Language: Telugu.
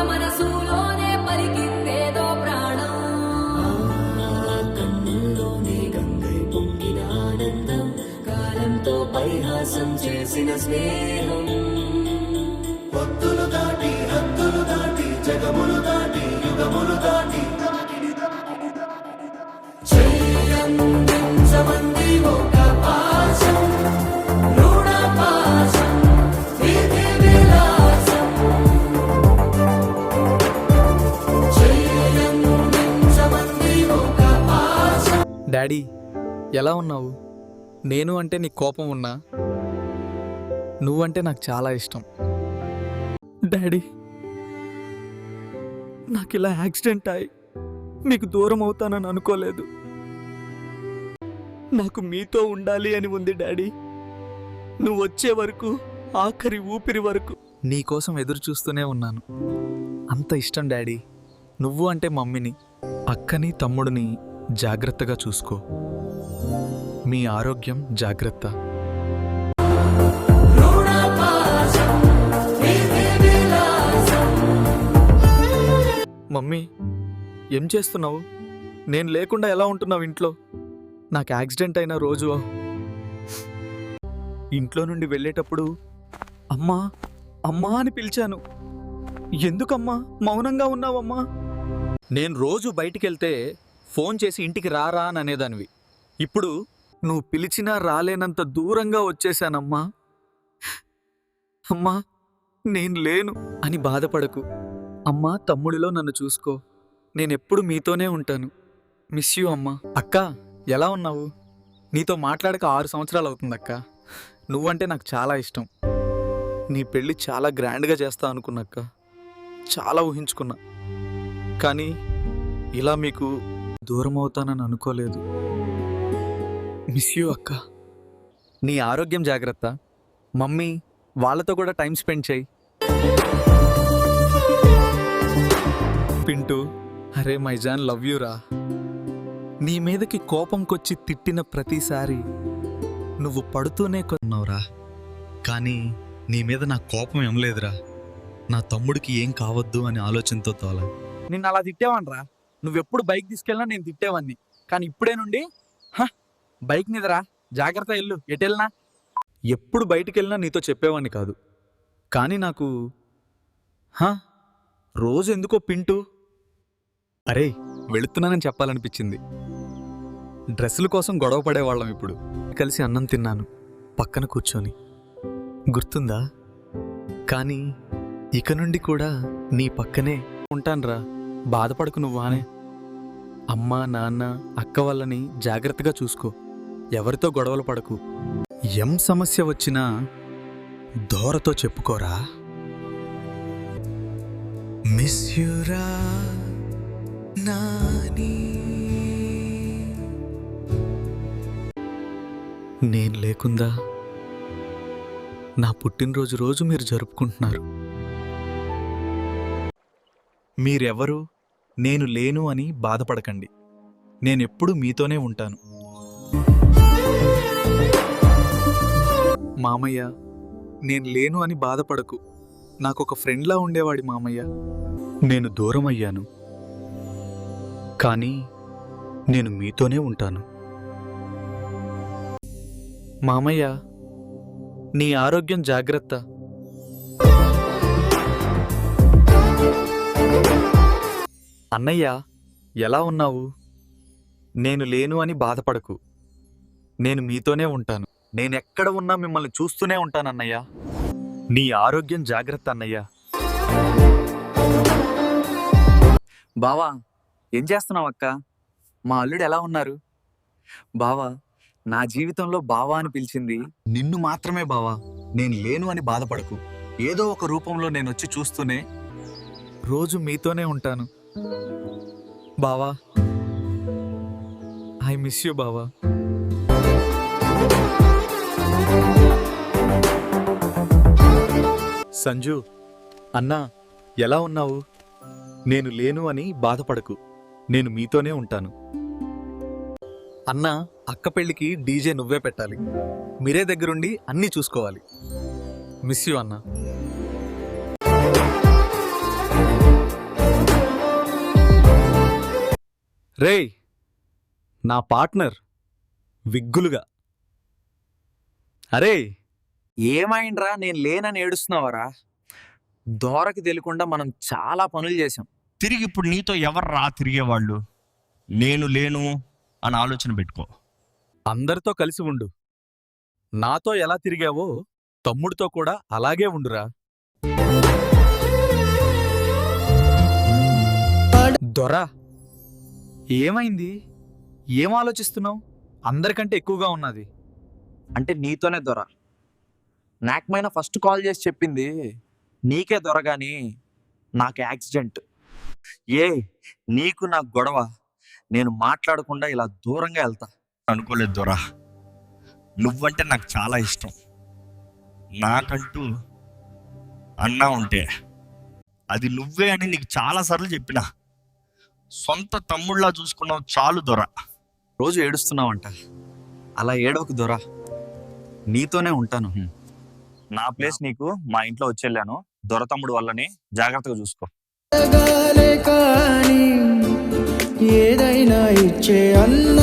మనసులోనే పలికిందేదో ప్రాణం. కన్నుల్లోనే గంగై పొంగిన ఆనందం, కాలంతో పరిహాసం చేసిన స్నేహం. పొత్తులు దాటి హద్దులు దాటి జగములు దాటి యుగములు దాటి చెయ్యందించమంది ఒక పాశం, రుణ పాశం, విధి విలాసం. చెయ్యందించమంది ఒక పాశం. డాడీ ఎలా ఉన్నావు? నేను అంటే నీకు కోపం ఉన్నా, నువ్వంటే నాకు చాలా ఇష్టం. డాడీ, నాకు ఇలా యాక్సిడెంట్ అయి మీకు దూరం అవుతానని అనుకోలేదు. నాకు మీతో ఉండాలి అని ఉంది డాడీ. నువ్వు వచ్చే వరకు, ఆఖరి ఊపిరి వరకు నీకోసం ఎదురు చూస్తూనే ఉన్నాను. అంత ఇష్టం డాడీ. నువ్వు అంటే మమ్మీని, అక్కని తమ్ముడిని జాగ్రత్తగా చూసుకో. మీ ఆరోగ్యం జాగ్రత్త. మమ్మీ, ఏం చేస్తున్నావు? నేను లేకుండా ఎలా ఉంటున్నావు ఇంట్లో? నాకు యాక్సిడెంట్ అయిన రోజు ఇంట్లో నుండి వెళ్ళేటప్పుడు అమ్మా అమ్మా అని పిలిచాను. ఎందుకమ్మా మౌనంగా ఉన్నావమ్మా? నేను రోజు బయటికి వెళ్తే ఫోన్ చేసి ఇంటికి రారా అని అనేదానివి. ఇప్పుడు నువ్వు పిలిచినా రాలేనంత దూరంగా వచ్చేసానమ్మా. అమ్మా, నేను లేను అని బాధపడకు. అమ్మా, తమ్ముడిలో నన్ను చూసుకో. నేనెప్పుడు మీతోనే ఉంటాను. మిస్ యూ అమ్మా. అక్క, ఎలా ఉన్నావు? నీతో మాట్లాడక 6 సంవత్సరాలు అవుతుందక్క. నువ్వంటే నాకు చాలా ఇష్టం. నీ పెళ్ళి చాలా గ్రాండ్గా చేస్తా అనుకున్నాక్క. చాలా ఊహించుకున్నా. కానీ ఇలా మీకు దూరం అవుతానని అనుకోలేదు. మిస్ యూ అక్క. నీ ఆరోగ్యం జాగ్రత్త. మమ్మీ వాళ్ళతో కూడా టైం స్పెండ్ చేయి. పింటూ, అరే మైజాన్, లవ్ యూ రా. నీ మీదకి కోపంకొచ్చి తిట్టిన ప్రతిసారి నువ్వు పడుతూనే కొన్నావురా. కానీ నీ మీద నా కోపం ఏం లేదురా. నా తమ్ముడికి ఏం కావద్దు అని ఆలోచనతో తోలా. నిన్ను అలా తిట్టేవాన్రా. నువ్వెప్పుడు బైక్ తీసుకెళ్ళినా నేను తిట్టేవాన్ని. కానీ ఇప్పుడే నుండి బైక్ మీదరా, జాగ్రత్త, ఎల్లు, ఎటెళ్ళినా. ఎప్పుడు బయటికి వెళ్ళినా నీతో చెప్పేవాన్ని కాదు. కానీ నాకు రోజు ఎందుకో పింటూ అరే వెళుతున్నానని చెప్పాలనిపించింది. డ్రెస్సుల కోసం గొడవ పడేవాళ్ళం. ఇప్పుడు కలిసి అన్నం తిన్నాను పక్కన కూర్చొని, గుర్తుందా? కానీ ఇక నుండి కూడా నీ పక్కనే ఉంటాన్రా. బాధపడకు నువ్వానే. అమ్మ, నాన్న, అక్క వాళ్ళని జాగ్రత్తగా చూసుకో. ఎవరితో గొడవలు పడకు. ఏం సమస్య వచ్చినా దోరతో చెప్పుకోరా. మిస్ యూ రా నాని. నేను లేకుండా నా పుట్టినరోజు రోజు మీరు జరుపుకుంటున్నారు. మీరెవరు, నేను లేను అని బాధపడకండి. నేనెప్పుడు మీతోనే ఉంటాను. మామయ్య, నేను లేను అని బాధపడకు. నాకొక ఫ్రెండ్లా ఉండేవాడి మామయ్య. నేను దూరం అయ్యాను, కానీ నేను మీతోనే ఉంటాను. మామయ్య, నీ ఆరోగ్యం జాగ్రత్త. అన్నయ్య, ఎలా ఉన్నావు? నేను లేను అని బాధపడకు. నేను మీతోనే ఉంటాను. నేనెక్కడ ఉన్నా మిమ్మల్ని చూస్తూనే ఉంటానన్నయ్య. నీ ఆరోగ్యం జాగ్రత్త అన్నయ్య. బావా, ఏం చేస్తున్నావు అక్క? మా అల్లుడు ఎలా ఉన్నారు? బావా, నా జీవితంలో బావా అని పిలిచింది నిన్ను మాత్రమే బావా. నేను లేను అని బాధపడకు. ఏదో ఒక రూపంలో నేను వచ్చి చూస్తూనే రోజు మీతోనే ఉంటాను. బావా, ఐ మిస్ యూ బావా. సంజు, అన్నా, ఎలా ఉన్నావు? నేను లేను అని బాధపడకు. నేను మీతోనే ఉంటాను. అన్నా, అక్క పెళ్ళికి డీజే నువ్వే పెట్టాలి. మీరే దగ్గరుండి అన్నీ చూసుకోవాలి. మిస్ యూ అన్నా. రేయ్, నా పార్ట్నర్ విగ్గులుగా. అరే, ఏమైండ్రా నేను లేనని ఏడుస్తున్నావరా? దోరకి తెలియకుండా మనం చాలా పనులు చేసాం. తిరిగి ఇప్పుడు నీతో ఎవర్రా తిరిగేవాళ్ళు? నేను లేను అని ఆలోచన పెట్టుకో. అందరితో కలిసి ఉండు. నాతో ఎలా తిరిగావో తమ్ముడితో కూడా అలాగే ఉండురా. దొరా, ఏమైంది? ఏం ఆలోచిస్తున్నావు? అందరికంటే ఎక్కువగా ఉన్నది అంటే నీతోనే దొర. నాకమైనా ఫస్ట్ కాల్ చేసి చెప్పింది నీకే దొర గాని నాకు యాక్సిడెంట్. నీకు నాకు గొడవ, నేను మాట్లాడకుండా ఇలా దూరంగా వెళ్తా అనుకోలేదు దొరా, నువ్వంటే నాకు చాలా ఇష్టం. నాకంటూ అన్నా ఉంటే అది నువ్వే అని నీకు చాలా సార్లు చెప్పినా. సొంత తమ్ముళ్ళ చూసుకున్నావు చాలు దొరా. రోజు ఏడుస్తున్నావంట, అలా ఏడవకు దొరా. నీతోనే ఉంటాను. నా ప్లేస్ నీకు మా ఇంట్లో వచ్చేళ్ళాను. దొర తమ్ముడు వల్లని జాగ్రత్తగా చూసుకో. ఎదగాలే కానీ ఏదైనా ఇచ్చే అన్న